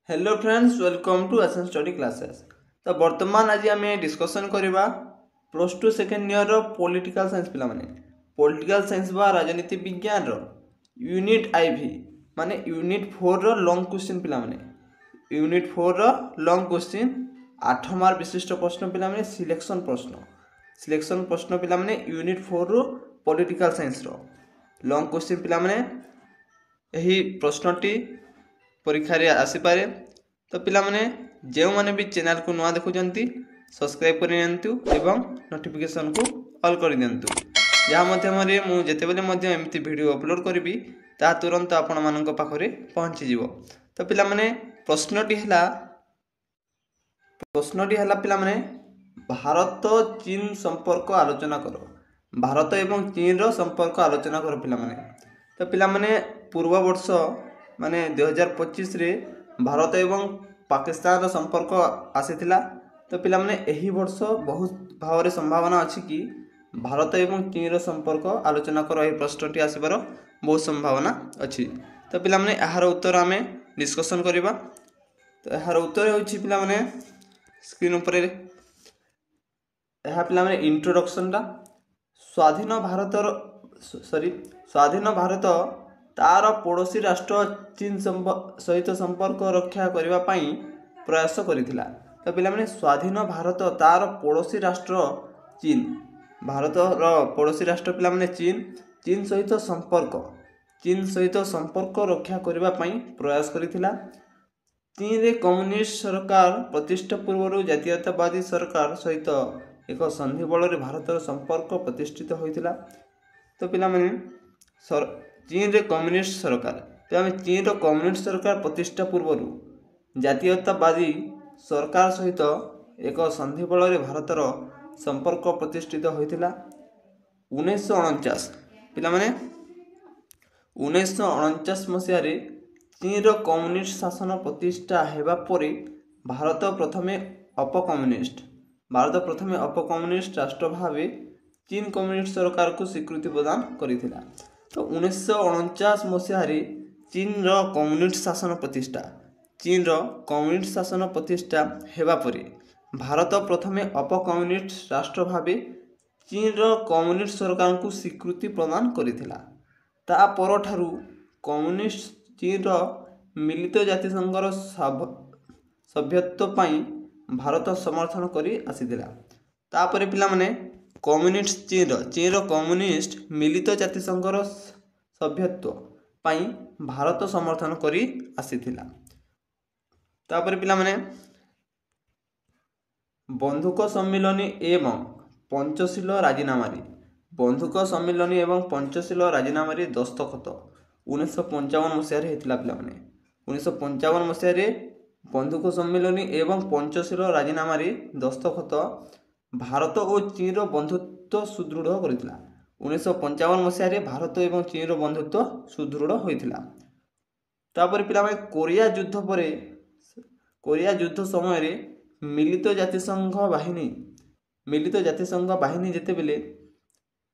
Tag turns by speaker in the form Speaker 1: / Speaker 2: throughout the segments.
Speaker 1: Hello friends, welcome to Eshan study classes. तो वर्तमान आज आम डिस्कसन करवा plus two second year political science पिला माने पॉलिटिकल साइंस बा राजनीति विज्ञान यूनिट आईवी माने यूनिट 4 लॉन्ग क्वेश्चन पिला माने यूनिट 4 लॉन्ग क्वेश्चन 8 मार्क विशिष्ट प्रश्न पिला माने सिलेक्शन प्रश्न पिला माने unit 4 political science long question पिला माने एही प्रश्नटी परीक्षा रे आसीपारे। तो पिला माने जो माने भी चैनल को नुआ देखुचंती सब्सक्राइब कर नियंतु एवं नोटिफिकेशन को ऑल कर दियंतु, जहाँ माध्यमरे मु जेतेबेले मध्य एमती वीडियो अपलोड करिवि ता तुरंत आपण मानक पाखरे पहुंची जिवो। तो पिला माने प्रश्नटी हला पिला माने भारत चीन संपर्क आलोचना करो। भारत एवं चीन रो संपर्क आलोचना करो पिला माने। तो पिला माने पूर्व वर्ष माने 2025 रे भारत एवं पाकिस्तान संपर्क आसीथिला। तो पिला माने एही वर्ष बहुत भाव संभावना अच्छी कि भारत एवं चीन संपर्क आलोचना कर यह प्रश्नटी आसबार बहुत संभावना अच्छी। तो पिला माने यार उत्तर आम डिस्कसन करवा। तो यार उत्तर होछि पिला माने स्क्रीन ऊपर यह पिला माने इंट्रोडक्शन टा स्वाधीन भारत तार पड़ोसी राष्ट्र चीन सहित संपर्क रक्षा करने प्रयास करिथिला। तो पिला माने स्वाधीन भारत तार पड़ोसी राष्ट्र चीन भारत पड़ोसी राष्ट्र पिला माने चीन सहित संपर्क रक्षा करने प्रयास करिथिला। चीन रे कम्युनिस्ट सरकार प्रतिष्ठा पूर्व जातीयतावादी सरकार सहित एक संधि बल भारतर संपर्क प्रतिष्ठित होइथिला। तो पिला माने चीन रे कम्युनिस्ट सरकार तो आम चीन रो कम्युनिस्ट सरकार प्रतिष्ठा पूर्व जातीयतावादी सरकार सहित एक संधि बल भारतर संपर्क प्रतिष्ठित होइथिला। 1949 पिला माने 1949 मसीह चीन रो कम्युनिस्ट शासन प्रतिष्ठा हेबा परे भारत प्रथमे अपकम्युनिस्ट राष्ट्र भावे चीन कम्युनिस्ट सरकार को स्वीकृति प्रदान करिथिला। तो 1949 मसीह चीन रो कम्युनिस्ट शासन प्रतिष्ठा हेबा परे भारत प्रथमे अपकम्युनिस्ट राष्ट्र भावे चीन रो कम्युनिस्ट सरकार को स्वीकृति प्रदान करिथिला। ता परठारु कम्युनिस्ट चीन रो मिलित जातिसंघर सभ्यत्व पाई भारत समर्थन करी आसीथिला। तापरे पिला माने कम्युनिस्ट चीन रो कम्युनिस्ट मिलित जातिसंघर सभ्यत्व पाई भारत समर्थन करी आसीथिला। तापरे पिला माने बंधुक सम्मिलनी एवं पंचशील राजीनामा दस्तखत 1955 मसीह होता पिला माने 1955 मसीह बंधुक सम्मिलनी एवं पंचशील राजीनामा दस्तखत भारत और चीन बंधुत्व सुदृढ़ करथिला। 1955 मसीह भारत और चीन बंधुत्व सुदृढ़ होइथिला। तापर पिला माने कोरिया युद्ध समय मिलित जातिसंघ बाहिनी जेतेबेले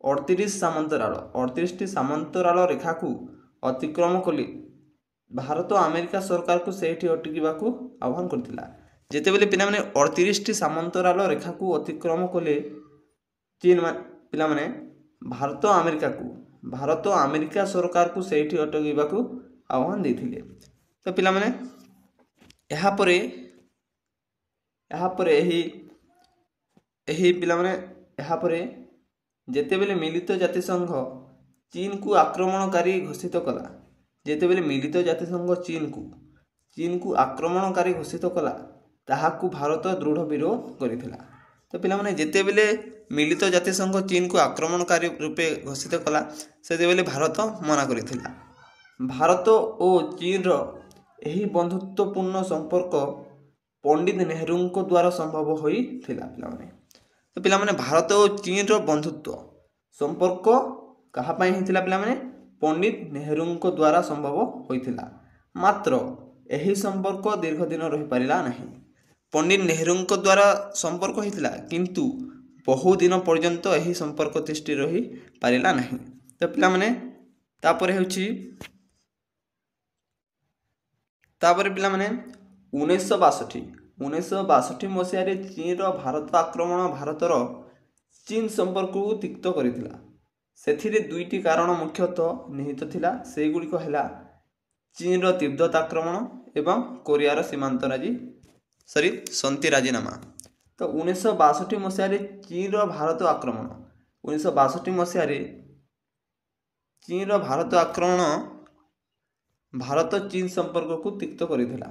Speaker 1: 38 सामंतराल रेखा को अतिक्रम कले भारत अमेरिका सरकार को सेठी अटकिबा को आह्वान करथिला। जेतेबेले पिला माने 38 सामंतराल रेखा को अतिक्रम कले चीन पिला माने भारत अमेरिका सरकार को सेठी अटकिबा को आह्वान देथिले। तो पिला माने यहाँ पर पिला माने यहाँ पर जेतेबेले मिलित जातिसंघ चीन को आक्रमणकारी घोषित कला जेतेबेले मिलित जातिसंघ चीन को आक्रमणकारी घोषित कला ताहाकू भारत दृढ़ विरोध करिथिला। तो पिला माने जेतेबेले मिलित जातिसंघ चीन को आक्रमणकारी रूपे घोषित कला सेतेबेले भारत मना करिथिला। भारत और चीन रो एही बंधुत्वपूर्ण संपर्क पंडित नेहरू द्वारा संभव होइथिला पिला माने। तो पिला माने भारत और चीन रो बंधुत्व संपर्क कहा पई हिथिला पिला माने पंडित नेहरू द्वारा संभव होइथिला। मात्र एही संपर्क दीर्घ दिन रही पारिला नहीं। पंडित नेहरू द्वारा संपर्क होइथिला किंतु बहु दिन पर्यंत एही संपर्क तिष्ठि रही पारिला नहीं। तो पिला माने तापर पिला माने ଉଣେଇଶହ ବାଷଠି ମସିହାରେ ଚୀନର ଭାରତ ଆକ୍ରମଣ ଭାରତର ଚୀନ ସମ୍ପର୍କକୁ ତିକ୍ତ କରିଥିଲା। ସେଥିରେ ଦୁଇଟି କାରଣ ମୁଖ୍ୟତଃ ନିହିତ ଥିଲା। ସେଗୁଡ଼ିକ ହେଲା ଚୀନର ତିବ୍ଦତ ଆକ୍ରମଣ ଏବଂ କୋରିଆର ଶାନ୍ତି ରାଜିନାମା। ତ 1962 ମସିହାରେ ଚୀନର ଭାରତ ଆକ୍ରମଣ 1962 ମସିହାରେ ଚୀନର ଭାରତ ଆକ୍ରମଣ ଭାରତ ଚୀନ ସମ୍ପର୍କକୁ ତିକ୍ତ କରିଥିଲା।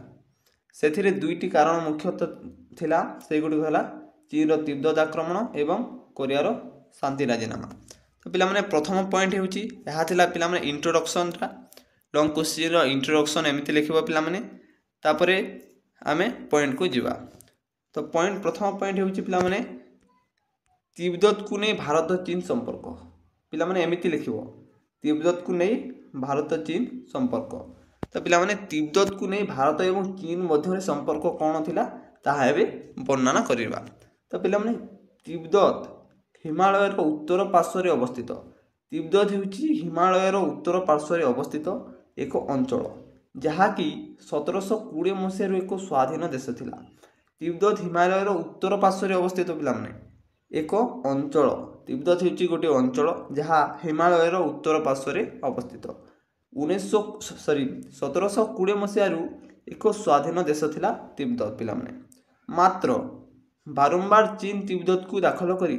Speaker 1: ସେଥିରେ ଦୁଇଟି କାରଣ ମୁଖ୍ୟତଃ ଥିଲା। ସେଗୁଡ଼ିକ ହେଲା ଚୀନର ତିବ୍ଦତ ଆକ୍ରମଣ ଏବଂ କୋରିଆର ଶାନ୍ତି ରାଜିନାମା। ତ ପିଲାମାନେ ପ୍ରଥମ ପଏଣ୍ଟ ହେଉଛି ଏହା ଥିଲା ପିଲାମାନେ ଇଣ୍ଟ୍ରୋଡକ୍ସନଟା। ଲଙ୍ଗ କୋଶ୍ଚିନ୍ର ଇଣ୍ଟ୍ରୋଡକ୍ସନ୍ ଏମିତି ଲେଖିବ ପିଲାମାନେ। ତାପରେ ଆମେ ପଏଣ୍ଟକୁ ଯିବା। ତ ପ୍ରଥମ ପଏଣ୍ଟ ହେଉଛି ପିଲାମାନେ ତିବ୍ଦତକୁ ନେଇ ଭାରତ ଚୀନ ସମ୍ପର୍କ। ପିଲାମାନେ ଏମିତି ଲେଖିବ ତିବ୍ଦତକୁ ନେଇ ଭାରତ ଚୀନ ସମ୍ପର୍କ। ତ ପିଲାମାନେ ତିବ୍ଦତକୁ ନେଇ ଭାରତ ଏବଂ ଚୀନ ମଧ୍ୟରେ ସମ୍ପର୍କ କ'ଣ ଥିଲା ତାହା ଏବେ ବର୍ଣ୍ଣନା କରିବା। ତ ପିଲାମାନେ ତିବ୍ଦତ ହିମାଳୟର ଉତ୍ତର ପାର୍ଶ୍ୱରେ ଅବସ୍ଥିତ। ତିବ୍ଦତ ହେଉଛି ହିମାଳୟର ଉତ୍ତର ପାର୍ଶ୍ୱରେ ଅବସ୍ଥିତ ଏକ ଅଞ୍ଚଳ, ଯାହାକି 1720 ମସିହାରୁ ଏକ ସ୍ୱାଧୀନ ଦେଶ ଥିଲା। ତିବ୍ଦତ ହିମାଳୟର ଉତ୍ତର ପାର୍ଶ୍ୱରେ ଅବସ୍ଥିତ ପିଲାମାନେ ଏକ ଅଞ୍ଚଳ। ତିବ୍ଦତ ହେଉଛି ଗୋଟିଏ ଅଞ୍ଚଳ ଯାହା ହିମାଳୟର ଉତ୍ତର ପାର୍ଶ୍ୱରେ ଅବସ୍ଥିତ। 1720 ମସିହାରୁ ଏକ ସ୍ୱାଧୀନ ଦେଶ ଥିଲା ତିବ୍ଦତ ପିଲାମାନେ। ମାତ୍ର ବାରମ୍ବାର ଚୀନ ତିବ୍ଦତକୁ ଦଖଲ କରି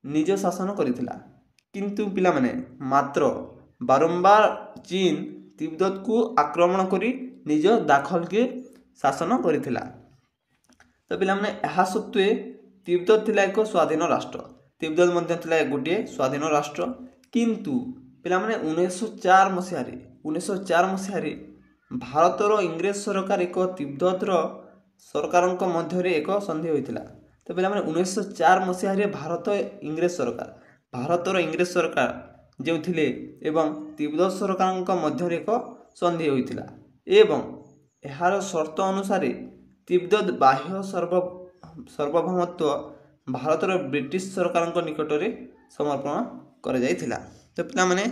Speaker 1: ନିଜ ଶାସନ କରିଥିଲା। କିନ୍ତୁ ପିଲାମାନେ ମାତ୍ର ବାରମ୍ବାର ଚୀନ ତିବ୍ଦତକୁ ଆକ୍ରମଣ କରି ନିଜ ଦଖଲକେ ଶାସନ କରିଥିଲା। ତ ପିଲାମାନେ ଏହା ସତ୍ତ୍ୱେ ତିବ୍ଦତ ଥିଲା ଏକ ସ୍ୱାଧୀନ ରାଷ୍ଟ୍ର। ତିବ୍ଦତ ମଧ୍ୟ ଥିଲା ଗୋଟିଏ ସ୍ୱାଧୀନ ରାଷ୍ଟ୍ର। କିନ୍ତୁ ପିଲାମାନେ 1904 ମସିହାରେ ଭାରତର ଇଂରେଜ ସରକାର ଏକ ତିବ୍ଦତର ସରକାରଙ୍କ ମଧ୍ୟରେ ଏକ ସନ୍ଧି ହୋଇଥିଲା। ତ ପିଲାମାନେ 1904 ମସିହାରେ ଭାରତର ଇଂରେଜ ସରକାର ଯେଉଁ ଥିଲେ ଏବଂ ତିବ୍ଦତ ସରକାରଙ୍କ ମଧ୍ୟରେ ଏକ ସନ୍ଧି ହୋଇଥିଲା ଏବଂ ଏହାର ସର୍ତ୍ତ ଅନୁସାରେ ତିବ୍ଦତ ବାହ୍ୟ ସାର୍ବଭୌମତ୍ୱ ଭାରତର ବ୍ରିଟିଶ ସରକାରଙ୍କ ନିକଟରେ ସମର୍ପଣ କରାଯାଇଥିଲା। ତ ପିଲାମାନେ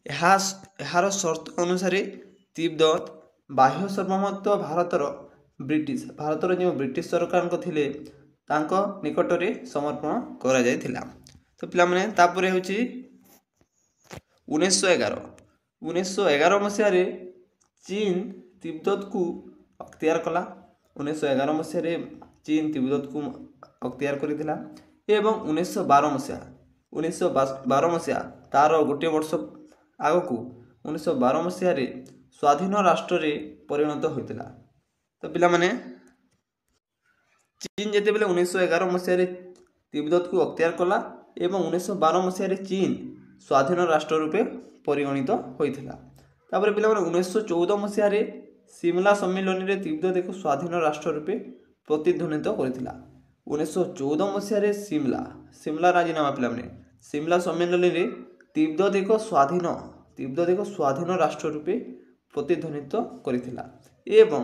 Speaker 1: ଏହାର ସର୍ତ୍ତ ଅନୁସାରେ ତିବ୍ଦତ ବାହ୍ୟ ସାର୍ବଭୌମତ୍ୱ ଭାରତର ଯେଉଁ ବ୍ରିଟିଶ ସରକାରଙ୍କ ଥିଲେ ତାଙ୍କ ନିକଟରେ ସମର୍ପଣ କରାଯାଇଥିଲା। ତ ପିଲାମାନେ ତାପରେ ହେଉଛି 1911 ମସିହାରେ ଚୀନ ତିବ୍ଦତକୁ ଅକ୍ତିଆର କଲା। 1911 ମସିହାରେ ଚୀନ ତିବ୍ଦତକୁ ଅକ୍ତିଆର କରିଥିଲା ଏବଂ 1912 ମସିହା ତାର ଗୋଟିଏ ବର୍ଷ ଆଗକୁ 1912 ମସିହାରେ ସ୍ୱାଧୀନ ରାଷ୍ଟ୍ରରେ ପରିଣତ ହୋଇଥିଲା। ତ ପିଲାମାନେ ଚୀନ ଯେତେବେଳେ 1911 ମସିହାରେ ତିବ୍ଦତକୁ ଅକ୍ତିଆର କଲା ଏବଂ 1912 ମସିହାରେ ଚୀନ ସ୍ୱାଧୀନ ରାଷ୍ଟ୍ର ରୂପେ ପରିଗଣିତ ହୋଇଥିଲା। ତାପରେ ପିଲାମାନେ 1914 ମସିହାରେ ସିମଲା ସମ୍ମିଳନୀରେ ତିବ୍ଦତ ଏକ ସ୍ୱାଧୀନ ରାଷ୍ଟ୍ର ରୂପେ ପ୍ରତିଧ୍ୱନିତ କରିଥିଲା। 1914 ମସିହାରେ ସିମଲା ରାଜିନାମା ପିଲାମାନେ ସିମଲା ସମ୍ମିଳନୀରେ ତିବ୍ଦତ ଏକ ସ୍ୱାଧୀନ ରାଷ୍ଟ୍ର ରୂପେ ପ୍ରତିଧ୍ୱନିତ କରିଥିଲା ଏବଂ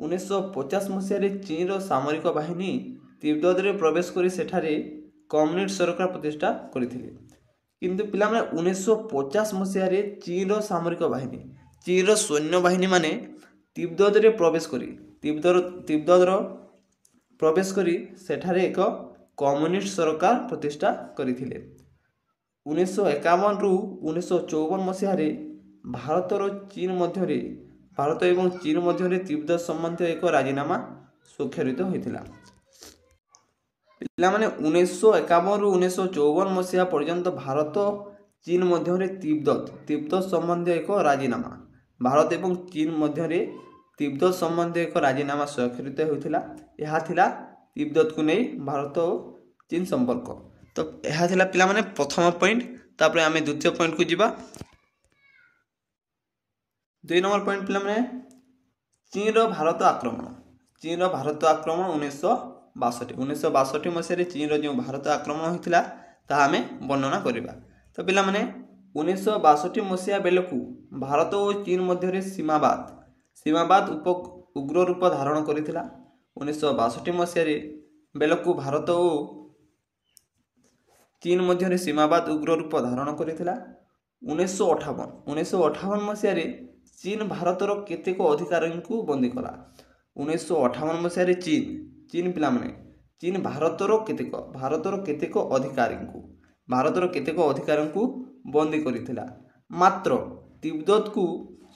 Speaker 1: 1950 ମସିହାରେ ଚୀନର ସାମରିକ ବାହିନୀ ତିବ୍ଦତରେ ପ୍ରବେଶ କରି ସେଠାରେ କମ୍ୟୁନିଷ୍ଟ ସରକାର ପ୍ରତିଷ୍ଠା କରିଥିଲେ। କିନ୍ତୁ ପିଲାମାନେ 1950 ମସିହାରେ ଚୀନର ସୈନ୍ୟବାହିନୀମାନେ ତିବ୍ଦତରେ ପ୍ରବେଶ କରି ସେଠାରେ ଏକ କମ୍ୟୁନିଷ୍ଟ ସରକାର ପ୍ରତିଷ୍ଠା କରିଥିଲେ। 1951ରୁ 1954 ମସିହାରେ ଭାରତ ଏବଂ ଚୀନ ମଧ୍ୟରେ ତିବ୍ଦତ ସମ୍ବନ୍ଧୀୟ ଏକ ରାଜିନାମା ସ୍ୱାକ୍ଷରିତ ହୋଇଥିଲା। ପିଲାମାନେ 1951ରୁ 1954 ମସିହା ପର୍ଯ୍ୟନ୍ତ ଭାରତ ଚୀନ ମଧ୍ୟରେ ତିବ୍ଦତ ସମ୍ବନ୍ଧୀୟ ଏକ ରାଜିନାମା ସ୍ୱାକ୍ଷରିତ ହୋଇଥିଲା। ଏହା ଥିଲା ତିବ୍ଦତକୁ ନେଇ ଭାରତ ଓ ଚୀନ ସମ୍ପର୍କ। ତ ଏହା ଥିଲା ପିଲାମାନେ ପ୍ରଥମ ପଏଣ୍ଟ। ତାପରେ ଆମେ ଦ୍ୱିତୀୟ ପଏଣ୍ଟକୁ ଯିବା। 2 ନମ୍ବର ପଏଣ୍ଟ ପିଲାମାନେ ଚୀନର ଭାରତ ଆକ୍ରମଣ 1962 ମସିହାରେ ଚୀନର ଯେଉଁ ଭାରତ ଆକ୍ରମଣ ହୋଇଥିଲା ତାହା ଆମେ ବର୍ଣ୍ଣନା କରିବା। ତ ପିଲାମାନେ 1962 ମସିହା ବେଳକୁ ଭାରତ ଓ ଚୀନ ମଧ୍ୟରେ ସୀମାବାଦ ଉଗ୍ର ରୂପ ଧାରଣ କରିଥିଲା। 1962 ମସିହାରେ ବେଳକୁ ଭାରତ ଓ ଚୀନ ମଧ୍ୟରେ ସୀମାବାଦ ଉଗ୍ର ରୂପ ଧାରଣ କରିଥିଲା। 1958 ମସିହାରେ ଚୀନ ଭାରତର କେତେକ ଅଧିକାରୀଙ୍କୁ ବନ୍ଦୀ କଲା। 1958 ମସିହାରେ ଚୀନ ପିଲାମାନେ ଚୀନ ଭାରତର କେତେକ ଅଧିକାରୀଙ୍କୁ ବନ୍ଦୀ କରିଥିଲା। ମାତ୍ର ତିବ୍ଦତକୁ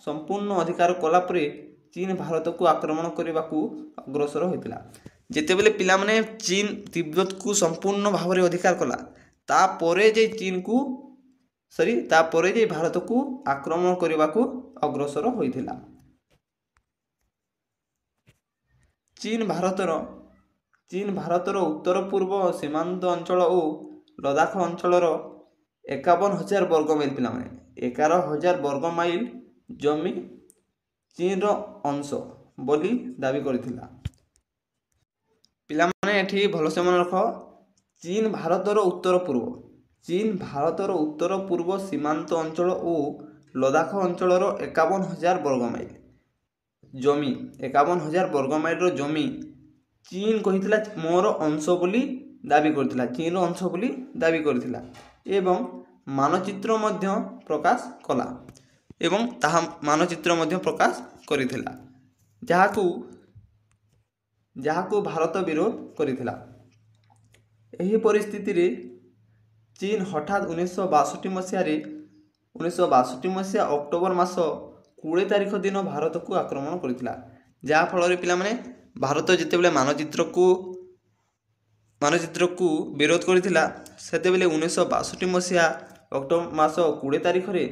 Speaker 1: ସମ୍ପୂର୍ଣ୍ଣ ଅଧିକାର କଲା ପରେ ଚୀନ ଭାରତକୁ ଆକ୍ରମଣ କରିବାକୁ ଅଗ୍ରସର ହୋଇଥିଲା। ଯେତେବେଳେ ପିଲାମାନେ ଚୀନ ତିବ୍ଦତକୁ ସମ୍ପୂର୍ଣ୍ଣ ଭାବରେ ଅଧିକାର କଲା, ତାପରେ ଯାଇ ଭାରତକୁ ଆକ୍ରମଣ କରିବାକୁ ଅଗ୍ରସର ହୋଇଥିଲା। ଚୀନ ଭାରତର ଉତ୍ତର ପୂର୍ବ ସୀମାନ୍ତ ଅଞ୍ଚଳ ଓ ଲଦାଖ ଅଞ୍ଚଳର 51,000 ବର୍ଗ ମାଇଲ ପିଲାମାନେ 11,000 ବର୍ଗ ମାଇଲ ଜମି ଚୀନର ଅଂଶ ବୋଲି ଦାବି କରିଥିଲା। ପିଲାମାନେ ଏଠି ଭଲସେ ମନେ ରଖ, ଚୀନ ଭାରତର ଉତ୍ତର ପୂର୍ବ ସୀମାନ୍ତ ଅଞ୍ଚଳ ଓ ଲଦାଖ ଅଞ୍ଚଳର 51,000 ବର୍ଗ ମାଇଲ ଜମି 51,000 ବର୍ଗ ମାଇଲର ଜମି ଚୀନ କହିଥିଲା ମୋର ଅଂଶ ବୋଲି ଦାବି କରିଥିଲା ଏବଂ ମାନଚିତ୍ର ମଧ୍ୟ ପ୍ରକାଶ କରିଥିଲା, ଯାହାକୁ ଭାରତ ବିରୋଧ କରିଥିଲା। ଏହି ପରିସ୍ଥିତିରେ ଚୀନ ହଠାତ୍ 1962 ମସିହା ଅକ୍ଟୋବର ମାସ 20 ତାରିଖ ଦିନ ଭାରତକୁ ଆକ୍ରମଣ କରିଥିଲା। ଯାହାଫଳରେ ପିଲାମାନେ ଭାରତ ଯେତେବେଳେ ମାନଚିତ୍ରକୁ ବିରୋଧ କରିଥିଲା, ସେତେବେଳେ 1962 ମସିହା ଅକ୍ଟୋବର ମାସ 20 ତାରିଖରେ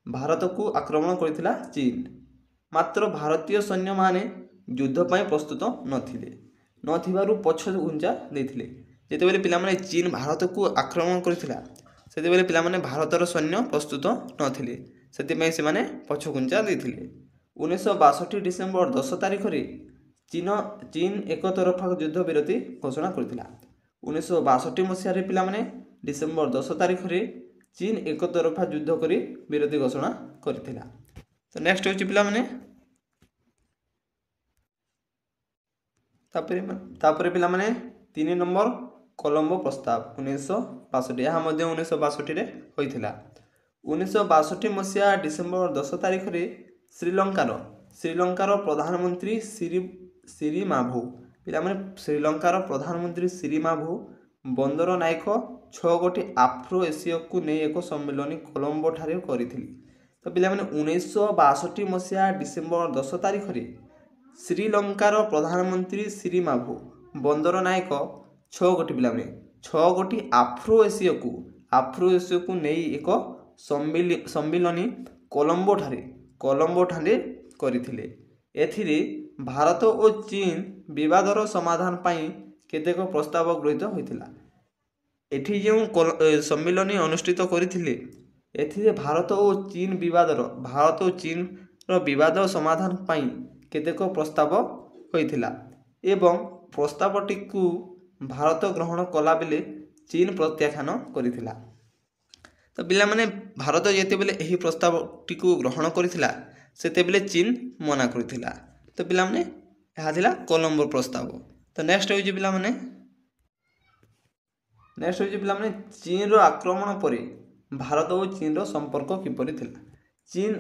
Speaker 1: ଭାରତକୁ ଆକ୍ରମଣ କରିଥିଲା ଚୀନ। ମାତ୍ର ଭାରତୀୟ ସୈନ୍ୟମାନେ ଯୁଦ୍ଧ ପାଇଁ ପ୍ରସ୍ତୁତ ନଥିବାରୁ ପଛଘୁଞ୍ଚା ଦେଇଥିଲେ। ଯେତେବେଳେ ପିଲାମାନେ ଚୀନ ଭାରତକୁ ଆକ୍ରମଣ କରିଥିଲା, ସେତେବେଳେ ପିଲାମାନେ ଭାରତର ସୈନ୍ୟ ପ୍ରସ୍ତୁତ ନଥିଲେ, ସେଥିପାଇଁ ସେମାନେ ପଛଘୁଞ୍ଚା ଦେଇଥିଲେ। 1962 ଡିସେମ୍ବର 10 ତାରିଖରେ ଚୀନ ଏକତରଫା ଯୁଦ୍ଧ ବିରତି ଘୋଷଣା କରିଥିଲା। 1962 ମସିହାରେ ପିଲାମାନେ ଡିସେମ୍ବର 10 ତାରିଖରେ ଚୀନ ଏକତରଫା ଯୁଦ୍ଧ କରି ବିରତି ଘୋଷଣା କରିଥିଲା। ତ ନେକ୍ସଟ ହେଉଛି ପିଲାମାନେ ତାପରେ ପିଲାମାନେ 3 ନମ୍ବର କଲମ୍ବୋ ପ୍ରସ୍ତାବ 1962। ଏହା ମଧ୍ୟ 1962ରେ ହୋଇଥିଲା। 1962 ମସିହା ଡିସେମ୍ବର 10 ତାରିଖରେ ଶ୍ରୀଲଙ୍କାର ପ୍ରଧାନମନ୍ତ୍ରୀ ସିରିମାଭୋ ବନ୍ଦର ନାୟକ 6 ଗୋଟି ଆଫ୍ରୋ ଏସୀୟକୁ ନେଇ ଏକ ସମ୍ମିଳନୀ କଲମ୍ବୋ ଠାରେ କରିଥିଲେ। ତ ପିଲାମାନେ 1962 ମସିହା ଡିସେମ୍ବର 10 ତାରିଖରେ ଶ୍ରୀଲଙ୍କାର ପ୍ରଧାନମନ୍ତ୍ରୀ ସିରିମାଭୋ ବନ୍ଦର ନାୟକ 6 ଗୋଟି ଆଫ୍ରୋ ଏସୀୟକୁ ନେଇ ଏକ ସମ୍ମିଳନୀ କଲମ୍ବୋ ଠାରେ କରିଥିଲେ। ଏଥିରେ ଭାରତ ଓ ଚୀନ ବିବାଦର ସମାଧାନ ପାଇଁ କେତେକ ପ୍ରସ୍ତାବ ଗୃହୀତ ହୋଇଥିଲା। ଏଠି ଯେଉଁ ସମ୍ମିଳନୀ ଅନୁଷ୍ଠିତ କରିଥିଲେ, ଏଥିରେ ଭାରତ ଓ ଚୀନର ବିବାଦ ସମାଧାନ ପାଇଁ କେତେକ ପ୍ରସ୍ତାବ ହୋଇଥିଲା ଏବଂ ପ୍ରସ୍ତାବଟିକୁ ଭାରତ ଗ୍ରହଣ କଲାବେଳେ ଚୀନ ପ୍ରତ୍ୟାଖ୍ୟାନ କରିଥିଲା। ତ ପିଲାମାନେ ଭାରତ ଯେତେବେଳେ ଏହି ପ୍ରସ୍ତାବଟିକୁ ଗ୍ରହଣ କରିଥିଲା, ସେତେବେଳେ ଚୀନ ମନା କରିଥିଲା। ତ ପିଲାମାନେ ଏହା ଥିଲା କଲମ୍ବୋ ପ୍ରସ୍ତାବ। ତ ନେକ୍ସଟ ହେଉଛି ପିଲାମାନେ ଚୀନର ଆକ୍ରମଣ ପରେ ଭାରତ ଓ ଚୀନର ସମ୍ପର୍କ କିପରି ଥିଲା। ଚୀନ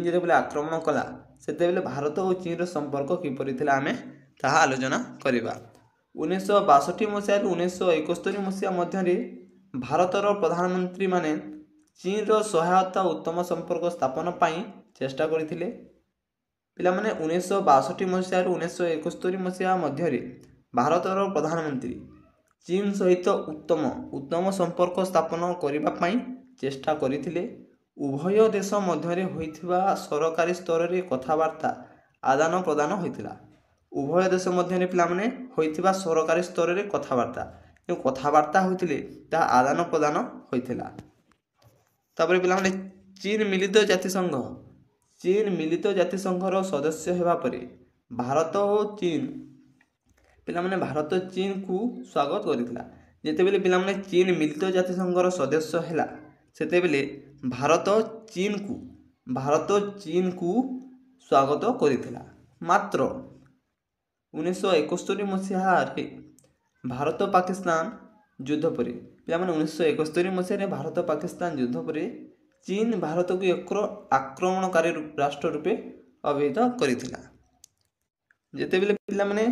Speaker 1: ଯେତେବେଳେ ଆକ୍ରମଣ କଲା, ସେତେବେଳେ ଭାରତ ଓ ଚୀନର ସମ୍ପର୍କ କିପରି ଥିଲା ଆମେ ତାହା ଆଲୋଚନା କରିବା। 1962 ମସିହାରୁ 1971 ମସିହା ମଧ୍ୟରେ ଭାରତର ପ୍ରଧାନମନ୍ତ୍ରୀମାନେ ଚୀନର ସହାୟତା ଉତ୍ତମ ସମ୍ପର୍କ ସ୍ଥାପନ ପାଇଁ ଚେଷ୍ଟା କରିଥିଲେ। ପିଲାମାନେ 1962 ମସିହାରୁ 1971 ମସିହା ମଧ୍ୟରେ ଭାରତର ପ୍ରଧାନମନ୍ତ୍ରୀ ଚୀନ ସହିତ ଉତ୍ତମ ସମ୍ପର୍କ ସ୍ଥାପନ କରିବା ପାଇଁ ଚେଷ୍ଟା କରିଥିଲେ। ଉଭୟ ଦେଶ ମଧ୍ୟରେ ହୋଇଥିବା ସରକାରୀ ସ୍ତରରେ କଥାବାର୍ତ୍ତା ଆଦାନ ପ୍ରଦାନ ହୋଇଥିଲା। ଉଭୟ ଦେଶ ମଧ୍ୟରେ ପିଲାମାନେ ହୋଇଥିବା ସରକାରୀ ସ୍ତରରେ ଯେଉଁ କଥାବାର୍ତ୍ତା ହୋଇଥିଲେ ତାହା ଆଦାନ ପ୍ରଦାନ ହୋଇଥିଲା। ତାପରେ ପିଲାମାନେ ଚୀନ ମିଳିତ ଜାତିସଂଘର ସଦସ୍ୟ ହେବା ପରେ ଭାରତ ଚୀନକୁ ସ୍ୱାଗତ କରିଥିଲା। ଯେତେବେଳେ ପିଲାମାନେ ଚୀନ ମିଳିତ ଜାତିସଂଘର ସଦସ୍ୟ ହେଲା, ସେତେବେଳେ ଭାରତ ଚୀନକୁ ସ୍ୱାଗତ କରିଥିଲା। ମାତ୍ର 1971 ମସିହାରେ ଭାରତ ପାକିସ୍ତାନ ଯୁଦ୍ଧ ପରେ ଚୀନ ଭାରତକୁ ଏକ ଆକ୍ରମଣକାରୀ ରାଷ୍ଟ୍ର ରୂପେ ଅଭିହିତ କରିଥିଲା। ଯେତେବେଳେ ପିଲାମାନେ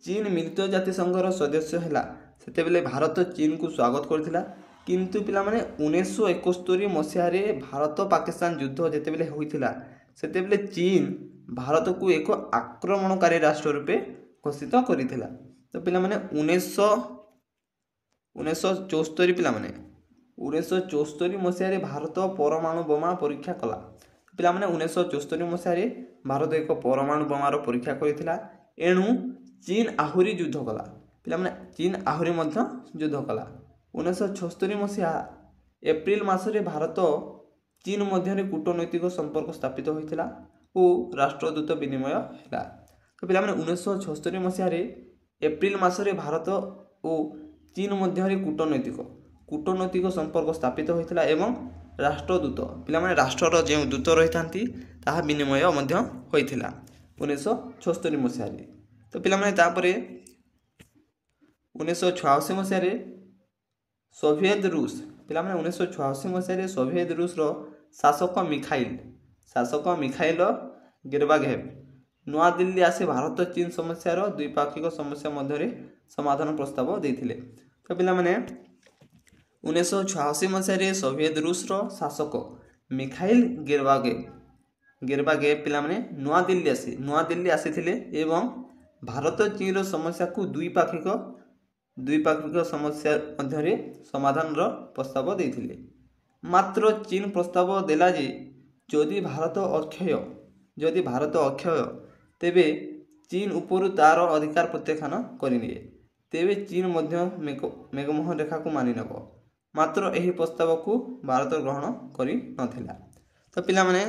Speaker 1: ଚୀନ ମିଳିତ ଜାତିସଂଘର ସଦସ୍ୟ ହେଲା ସେତେବେଳେ ଭାରତ ଚୀନକୁ ସ୍ୱାଗତ କରିଥିଲା। କିନ୍ତୁ ପିଲାମାନେ 1971 ମସିହାରେ ଭାରତ ପାକିସ୍ତାନ ଯୁଦ୍ଧ ଯେତେବେଳେ ହୋଇଥିଲା ସେତେବେଳେ ଚୀନ ଭାରତକୁ ଏକ ଆକ୍ରମଣକାରୀ ରାଷ୍ଟ୍ର ରୂପେ ଘୋଷିତ କରିଥିଲା। ତ ପିଲାମାନେ 1974 ପିଲାମାନେ 1974 ମସିହାରେ ଭାରତ ପରମାଣୁ ବୋମା ପରୀକ୍ଷା କଲା। ପିଲାମାନେ 1974 ମସିହାରେ ଭାରତ ଏକ ପରମାଣୁ ବୋମାର ପରୀକ୍ଷା କରିଥିଲା। ଏଣୁ ଚୀନ ଆହୁରି ଯୁଦ୍ଧ କଲା। ପିଲାମାନେ ଚୀନ ଆହୁରି ମଧ୍ୟ ଯୁଦ୍ଧ କଲା। 1976 ମସିହା ଏପ୍ରିଲ ମାସରେ ଭାରତ ଚୀନ ମଧ୍ୟରେ କୂଟନୈତିକ ସମ୍ପର୍କ ସ୍ଥାପିତ ହୋଇଥିଲା ଓ ରାଷ୍ଟ୍ରଦୂତ ବିନିମୟ ହେଲା। ତ ପିଲାମାନେ 1976 ମସିହାରେ ଏପ୍ରିଲ ମାସରେ ଭାରତ ଓ ଚୀନ ମଧ୍ୟରେ କୂଟନୈତିକ ସମ୍ପର୍କ ସ୍ଥାପିତ ହୋଇଥିଲା ଏବଂ ରାଷ୍ଟ୍ରଦୂତ ପିଲାମାନେ ରାଷ୍ଟ୍ରର ଯେଉଁ ଦୂତ ରହିଥାନ୍ତି ତାହା ବିନିମୟ ମଧ୍ୟ ହୋଇଥିଲା 1976 ମସିହାରେ। ତ ପିଲାମାନେ ତାପରେ 1986 ମସିହାରେ ସୋଭିଏତ ରୁଷ ପିଲାମାନେ 1986 ମସିହାରେ ସୋଭିଏତ ରୁଷର ଶାସକ ମିଖାଇଲ ଗୋର୍ବାଚେଭ ନୂଆଦିଲ୍ଲୀ ଆସି ଭାରତ ଚୀନ ସମସ୍ୟାର ଦ୍ୱିପାକ୍ଷିକ ସମସ୍ୟା ମଧ୍ୟରେ ସମାଧାନ ପ୍ରସ୍ତାବ ଦେଇଥିଲେ। ତ ପିଲାମାନେ 1986 ମସିହାରେ ସୋଭିଏତ ରୁଷର ଶାସକ ମିଖାଇଲ ଗୋର୍ବାଚେଭ ପିଲାମାନେ ନୂଆଦିଲ୍ଲୀ ଆସିଥିଲେ ଏବଂ ଭାରତ ଚୀନର ସମସ୍ୟାକୁ ଦ୍ୱିପାକ୍ଷିକ ସମସ୍ୟା ମଧ୍ୟରେ ସମାଧାନର ପ୍ରସ୍ତାବ ଦେଇଥିଲେ। ମାତ୍ର ଚୀନ ପ୍ରସ୍ତାବ ଦେଲା ଯେ ଯଦି ଭାରତ ଅକ୍ଷୟ ତେବେ ଚୀନ ଉପରୁ ତା'ର ଅଧିକାର ପ୍ରତ୍ୟାଖ୍ୟାନ କରିନିଏ ତେବେ ଚୀନ ମଧ୍ୟ ମେଘମୋହନ ରେଖାକୁ ମାନି ନେବ। ମାତ୍ର ଏହି ପ୍ରସ୍ତାବକୁ ଭାରତ ଗ୍ରହଣ କରିନଥିଲା। ତ ପିଲାମାନେ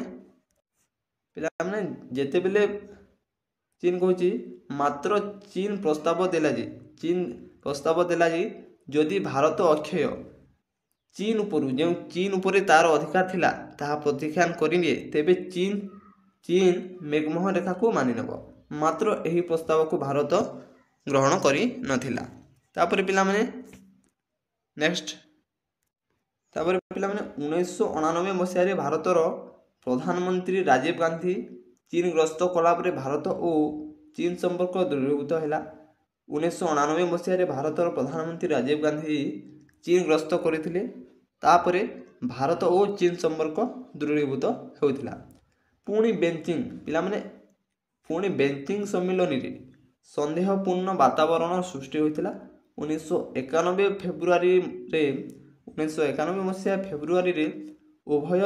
Speaker 1: ଯେତେବେଳେ ଚୀନ କହୁଛି ମାତ୍ର ଚୀନ ପ୍ରସ୍ତାବ ଦେଲା ଯେ ଯଦି ଭାରତ ଅକ୍ଷୟ ଚୀନ ଉପରେ ତା'ର ଅଧିକାର ଥିଲା ତାହା ପ୍ରତ୍ୟାଖ୍ୟାନ କରିନିଏ ତେବେ ଚୀନ ମେଘମୋହନ ରେଖାକୁ ମାନି ନେବ। ମାତ୍ର ଏହି ପ୍ରସ୍ତାବକୁ ଭାରତ ଗ୍ରହଣ କରିନଥିଲା। ତାପରେ ପିଲାମାନେ 1999 ମସିହାରେ ଭାରତର ପ୍ରଧାନମନ୍ତ୍ରୀ ରାଜୀବ ଗାନ୍ଧୀ ଚୀନ ଗସ୍ତ କଲାପରେ ଭାରତ ଓ ଚୀନ ସମ୍ପର୍କ ଦୃଢ଼ୀଭୂତ ହେଲା। 1999 ମସିହାରେ ଭାରତର ପ୍ରଧାନମନ୍ତ୍ରୀ ରାଜୀବ ଗାନ୍ଧୀ ଚୀନ ଗସ୍ତ କରିଥିଲେ। ତାପରେ ଭାରତ ଓ ଚୀନ ସମ୍ପର୍କ ଦୃଢ଼ୀଭୂତ ହେଉଥିଲା। ପୁଣି ବେଜିଂ ସମ୍ମିଳନୀରେ ସନ୍ଦେହପୂର୍ଣ୍ଣ ବାତାବରଣ ସୃଷ୍ଟି ହୋଇଥିଲା। 1991 ମସିହା ଫେବୃଆରୀରେ ଉଭୟ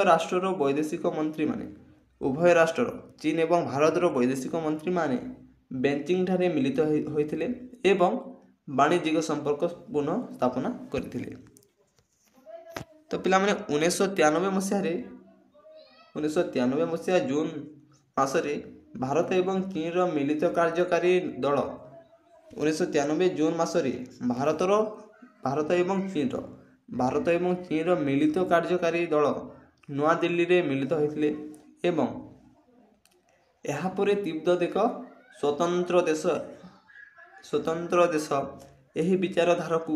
Speaker 1: ରାଷ୍ଟ୍ରର ଚୀନ ଏବଂ ଭାରତର ବୈଦେଶିକ ମନ୍ତ୍ରୀମାନେ ବେଜିଂଠାରେ ମିଳିତ ହୋଇଥିଲେ ଏବଂ ବାଣିଜ୍ୟିକ ସମ୍ପର୍କ ପୁନଃ ସ୍ଥାପନା କରିଥିଲେ। ତ ପିଲାମାନେ 1993 ମସିହା ଜୁନ ମାସରେ ଭାରତ ଏବଂ ଚୀନର ମିଳିତ କାର୍ଯ୍ୟକାରୀ ଦଳ 1993 ଜୁନ ମାସରେ ଭାରତ ଏବଂ ଚୀନର ମିଳିତ କାର୍ଯ୍ୟକାରୀ ଦଳ ନୂଆଦିଲ୍ଲୀରେ ମିଳିତ ହୋଇଥିଲେ ଏବଂ ଏହାପରେ ତିବ୍ଦତ ଏକ ସ୍ୱତନ୍ତ୍ର ଦେଶ ଏହି ବିଚାରଧାରାକୁ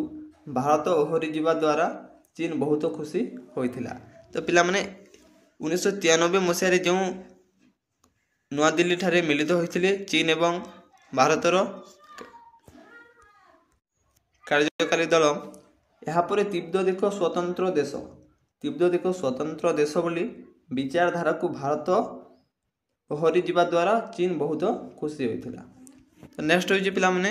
Speaker 1: ଭାରତ ଓହରି ଯିବା ଦ୍ୱାରା ଚୀନ ବହୁତ ଖୁସି ହୋଇଥିଲା। ତ ପିଲାମାନେ 1993 ମସିହାରେ ଯେଉଁ ନୂଆଦିଲ୍ଲୀଠାରେ ମିଳିତ ହୋଇଥିଲେ ଚୀନ ଏବଂ ଭାରତର କାର୍ଯ୍ୟକାରୀ ଦଳ ଏହାପରେ ତିବ୍ଦତ ଏକ ସ୍ୱତନ୍ତ୍ର ଦେଶ ବୋଲି ବିଚାରଧାରାକୁ ଭାରତ ଓହରି ଯିବା ଦ୍ୱାରା ଚୀନ ବହୁତ ଖୁସି ହୋଇଥିଲା। ତ ନେକ୍ସଟ ହେଉଛି ପିଲାମାନେ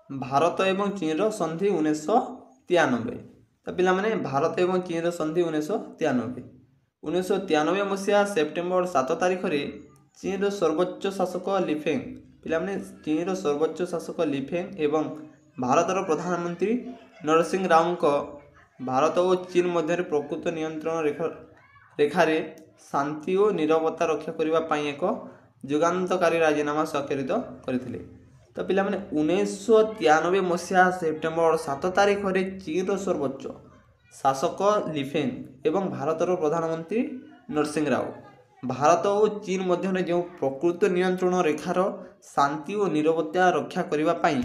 Speaker 1: ଭାରତ ଏବଂ ଚୀନର ସନ୍ଧି 1993। ତ ପିଲାମାନେ ଭାରତ ଏବଂ ଚୀନର ସନ୍ଧି 1993 ମସିହା ସେପ୍ଟେମ୍ବର 7 ତାରିଖରେ ଚୀନର ସର୍ବୋଚ୍ଚ ଶାସକ ଲିଫେଙ୍ଗ ଏବଂ ଭାରତର ପ୍ରଧାନମନ୍ତ୍ରୀ ନରସିଂହ ରାଓଙ୍କ ଭାରତ ଓ ଚୀନ ମଧ୍ୟରେ ପ୍ରକୃତ ନିୟନ୍ତ୍ରଣ ରେଖାରେ ଶାନ୍ତି ଓ ନିରବତା ରକ୍ଷା କରିବା ପାଇଁ ଏକ ଯୁଗାନ୍ତକାରୀ ରାଜିନାମା ସ୍ୱାକ୍ଷରିତ କରିଥିଲେ। ତ ପିଲାମାନେ 1993 ମସିହା ସେପ୍ଟେମ୍ବର 7 ତାରିଖରେ ଚୀନର ସର୍ବୋଚ୍ଚ ଶାସକ ଲିଫେଙ୍ଗ ଏବଂ ଭାରତର ପ୍ରଧାନମନ୍ତ୍ରୀ ନରସିଂହ ରାଓ ଭାରତ ଓ ଚୀନ ମଧ୍ୟରେ ଯେଉଁ ପ୍ରକୃତ ନିୟନ୍ତ୍ରଣ ରେଖାର ଶାନ୍ତି ଓ ନିରବତା ରକ୍ଷା କରିବା ପାଇଁ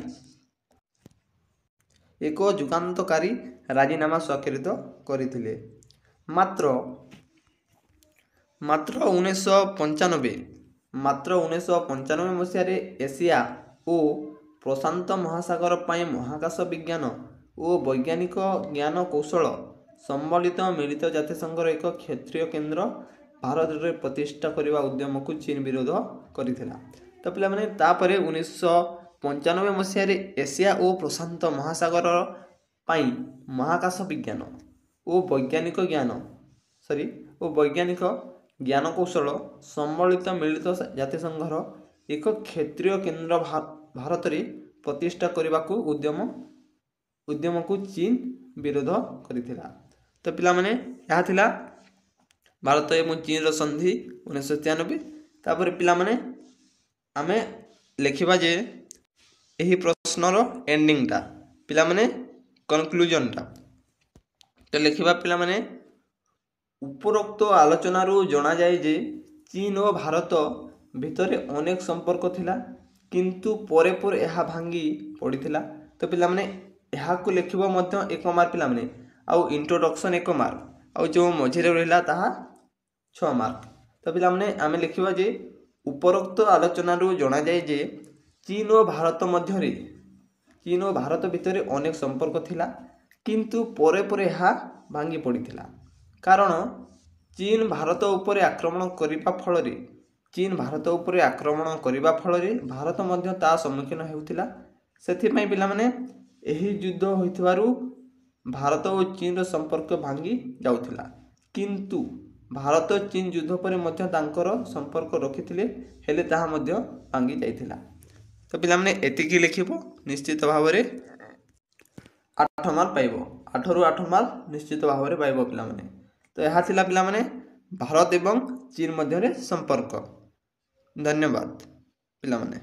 Speaker 1: ଏକ ଯୁଗାନ୍ତକାରୀ ରାଜିନାମା ସ୍ୱାକ୍ଷରିତ କରିଥିଲେ। ମାତ୍ର 1995 ମାତ୍ର 1995 ମସିହାରେ ଏସିଆ ଓ ପ୍ରଶାନ୍ତ ମହାସାଗର ପାଇଁ ମହାକାଶ ବିଜ୍ଞାନ ଓ ବୈଜ୍ଞାନିକ ଜ୍ଞାନ କୌଶଳ ସମ୍ବଳିତ ମିଳିତ ଜାତିସଂଘର ଏକ କ୍ଷେତ୍ରୀୟ କେନ୍ଦ୍ର ଭାରତରେ ପ୍ରତିଷ୍ଠା କରିବା ଉଦ୍ୟମକୁ ଚୀନ ବିରୋଧ କରିଥିଲା। ତ ପିଲାମାନେ ତାପରେ 1995 ମସିହାରେ ଏସିଆ ଓ ପ୍ରଶାନ୍ତ ମହାସାଗର ପାଇଁ ମହାକାଶ ବିଜ୍ଞାନ ଓ ବୈଜ୍ଞାନିକ ଜ୍ଞାନ କୌଶଳ ସମ୍ବଳିତ ମିଳିତ ଜାତିସଂଘର ଏକ କ୍ଷେତ୍ରୀୟ କେନ୍ଦ୍ର ଭାରତରେ ପ୍ରତିଷ୍ଠା କରିବାକୁ ଉଦ୍ୟମକୁ ଚୀନ ବିରୋଧ କରିଥିଲା। ତ ପିଲାମାନେ ଏହା ଥିଲା ଭାରତ ଏବଂ ଚୀନର ସନ୍ଧି 1993। ତାପରେ ପିଲାମାନେ ଆମେ ଲେଖିବା ଯେ ଏହି ପ୍ରଶ୍ନର ଏଣ୍ଡିଂଟା ପିଲାମାନେ କନକ୍ଲୁଜନଟା ତ ଲେଖିବା ପିଲାମାନେ ଉପରୋକ୍ତ ଆଲୋଚନାରୁ ଜଣାଯାଏ ଯେ ଚୀନ ଓ ଭାରତ ଭିତରେ ଅନେକ ସମ୍ପର୍କ ଥିଲା, କିନ୍ତୁ ପରେ ପରେ ଏହା ଭାଙ୍ଗି ପଡ଼ିଥିଲା। ତ ପିଲାମାନେ ଏହାକୁ ଲେଖିବ ମଧ୍ୟ 1 ମାର୍କ ପିଲାମାନେ, ଆଉ ଇଣ୍ଟ୍ରୋଡକ୍ସନ୍ 1 ମାର୍କ, ଆଉ ଯେଉଁ ମଝିରେ ରହିଲା ତାହା 6 ମାର୍କ। ତ ପିଲାମାନେ ଆମେ ଲେଖିବା ଯେ ଉପରୋକ୍ତ ଆଲୋଚନାରୁ ଜଣାଯାଏ ଯେ ଚୀନ ଓ ଭାରତ ଭିତରେ ଅନେକ ସମ୍ପର୍କ ଥିଲା, କିନ୍ତୁ ପରେ ପରେ ଏହା ଭାଙ୍ଗି ପଡ଼ିଥିଲା। କାରଣ ଚୀନ ଭାରତ ଉପରେ ଆକ୍ରମଣ କରିବା ଫଳରେ ଭାରତ ମଧ୍ୟ ତା ସମ୍ମୁଖୀନ ହେଉଥିଲା। ସେଥିପାଇଁ ପିଲାମାନେ ଏହି ଯୁଦ୍ଧ ହୋଇଥିବାରୁ ଭାରତ ଓ ଚୀନର ସମ୍ପର୍କ ଭାଙ୍ଗି ଯାଉଥିଲା, କିନ୍ତୁ ଭାରତ ଚୀନ ଯୁଦ୍ଧ ପରେ ମଧ୍ୟ ତାଙ୍କର ସମ୍ପର୍କ ରଖିଥିଲେ, ହେଲେ ତାହା ମଧ୍ୟ ଭାଙ୍ଗି ଯାଇଥିଲା। ତ ପିଲାମାନେ ଏତିକି ଲେଖିବ, ନିଶ୍ଚିତ ଭାବରେ 8 ମାର୍କ ପାଇବ। 8ରୁ 8 ମାର୍କ ନିଶ୍ଚିତ ଭାବରେ ପାଇବ ପିଲାମାନେ। ତ ଏହା ଥିଲା ପିଲାମାନେ ଭାରତ ଏବଂ ଚୀନ ମଧ୍ୟରେ ସମ୍ପର୍କ। ଧନ୍ୟବାଦ ପିଲାମାନେ।